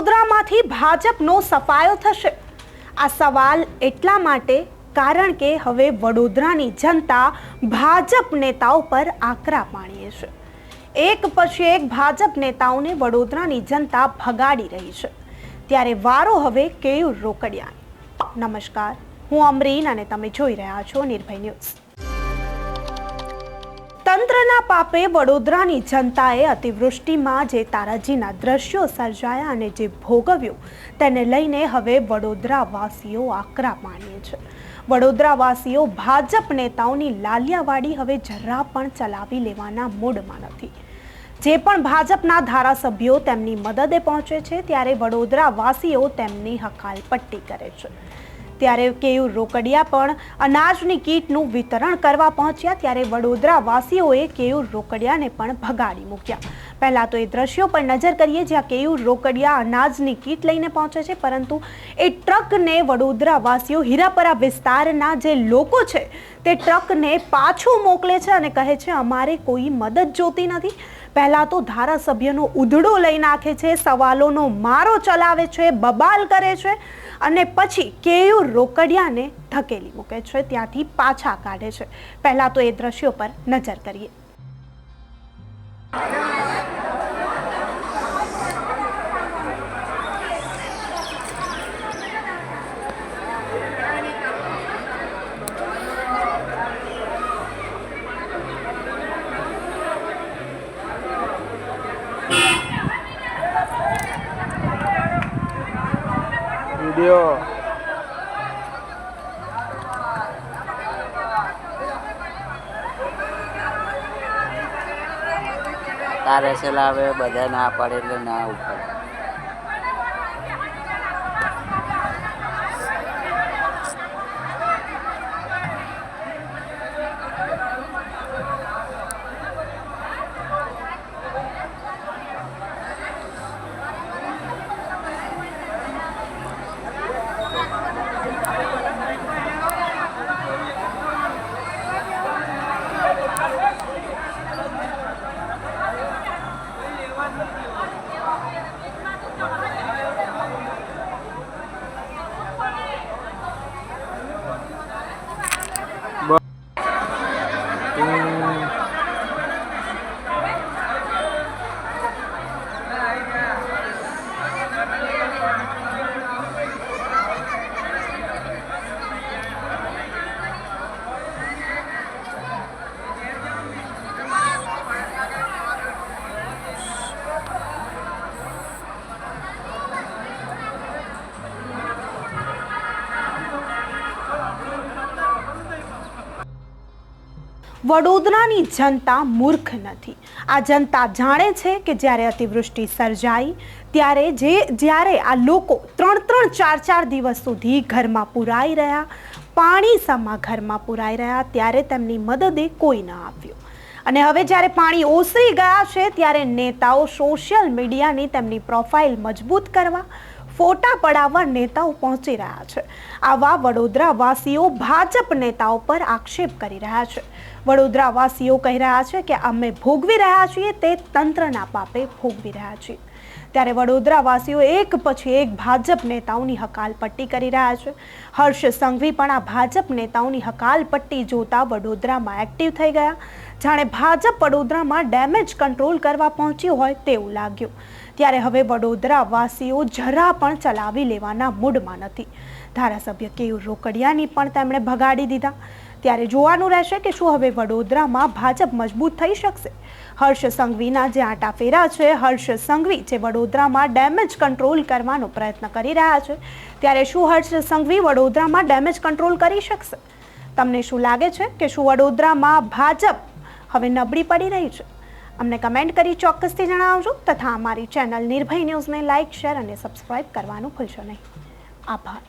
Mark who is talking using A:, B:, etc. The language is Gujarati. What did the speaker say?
A: વડોદરામાંથી ભાજપનો સફાયો થશે? આ સવાલ એટલા માટે કારણ કે હવે વડોદરાની જનતા ભાજપ નેતાઓ પર આકરા પાણીએ છે। એક પછી એક ભાજપ નેતાઓને વડોદરાની જનતા ભગાડી રહી છે, ત્યારે વારો હવે કેયુર રોકડિયા। નમસ્કાર, હું અમરીન અને તમે જોઈ રહ્યા છો નિર્ભય ન્યૂઝ। તંત્રના પાપે વડોદરાની જનતાએ અતિવૃષ્ટિમાં જે તારાજીના દ્રશ્યો સર્જાયા અને જે ભોગવ્યું તેને લઈને હવે વડોદરાવાસીઓ આકરા પાણીએ છે। વડોદરાવાસીઓ ભાજપ નેતાઓની લાલિયાવાડી હવે જરા પણ ચલાવી લેવાના મૂડમાં નથી। જે પણ ભાજપના ધારાસભ્યો તેમની મદદે પહોંચે છે ત્યારે વડોદરાવાસીઓ તેમની હકાલપટ્ટી કરે છે। ત્યારે કેયુર રોકડિયા પણ અનાજની કીટનું વિતરણ કરવા પહોંચ્યા, ત્યારે વડોદરાવાસીઓએ કેયુર રોકડિયાને પણ ભગાડી મૂક્યા। પહેલા તો એ દ્રશ્યો પર નજર કરીએ જ્યાં કેયુર રોકડિયા અનાજની કીટ લઈને પહોંચે છે, પરંતુ એ ટ્રકને વડોદરાવાસીઓ હીરાપરા વિસ્તારના જે લોકો છે તે ટ્રકને પાછું મોકલે છે અને કહે છે અમારે કોઈ મદદ જોતી નથી। પહેલા તો ધારાસભ્યનો ઉધડો લઈ નાખે છે, સવાલોનો મારો ચલાવે છે, બબાલ કરે છે અને પછી કેયુર રોકડિયાને ધકેલી મૂકે છે, ત્યાંથી પાછા કાઢે છે। પહેલા તો એ દ્રશ્યો પર નજર કરીએ।
B: वीडियो तारे से लावे बधा ना पड़े એટલે ના ઉપર
A: વડોદરાની જનતા મૂર્ખ નથી। આ જનતા જાણે છે કે જ્યારે અતિવૃષ્ટિ સર્જાઈ ત્યારે આ લોકો 3-4 દિવસ સુધી ઘરમાં પુરાઈ રહ્યા, પાણી સમા ઘરમાં પુરાઈ રહ્યા, ત્યારે તેમની મદદે કોઈ ન આવ્યું અને હવે જ્યારે પાણી ઓસરી ગયા છે ત્યારે નેતાઓ સોશિયલ મીડિયાની તેમની પ્રોફાઇલ મજબૂત કરવા, ફોટા પડાવવા નેતાઓ પહોંચી રહ્યા છે। આવા વડોદરાવાસીઓ ભાજપ નેતાઓ પર આક્ષેપ કરી રહ્યા છે। વડોદરાવાસીઓ કહી રહ્યા છે કે અમે ભોગવી રહ્યા છીએ તે તંત્રના પાપે ભોગવી રહ્યા છીએ, ત્યારે વડોદરાવાસીઓ એક પછી એક ભાજપ નેતાઓની હકાલપટ્ટી કરી રહ્યા છે। હર્ષ સંઘવી પણ આ ભાજપ નેતાઓની હકાલપટ્ટી જોતા વડોદરામાં એક્ટિવ થઈ ગયા, જાણે ભાજપ વડોદરામાં ડેમેજ કંટ્રોલ કરવા પહોંચ્યું હોય તેવું લાગ્યું। ત્યારે હવે વડોદરાવાસીઓ જરા પણ ચલાવી લેવાના મૂડમાં નથી। ધારાસભ્ય કેયુર રોકડિયાની પણ તેમણે ભગાડી દીધા। ત્યારે જોવાનું રહેશે કે શું હવે વડોદરામાં ભાજપ મજબૂત થઈ શકશે? હર્ષ સંઘવીના જે આંટા ફેરા છે, હર્ષ સંઘવી જે વડોદરામાં ડેમેજ કંટ્રોલ કરવાનો પ્રયત્ન કરી રહ્યા છે, ત્યારે શું હર્ષ સંઘવી વડોદરામાં ડેમેજ કંટ્રોલ કરી શકશે? તમને શું લાગે છે કે શું વડોદરામાં ભાજપ હવે નબળી પડી રહી છે? અમને કમેન્ટ કરી ચોક્કસથી જણાવજો તથા અમારી ચેનલ નિર્ભય ન્યૂઝને લાઇક, શેર અને સબસ્ક્રાઇબ કરવાનું ભૂલશો નહીં। આભાર।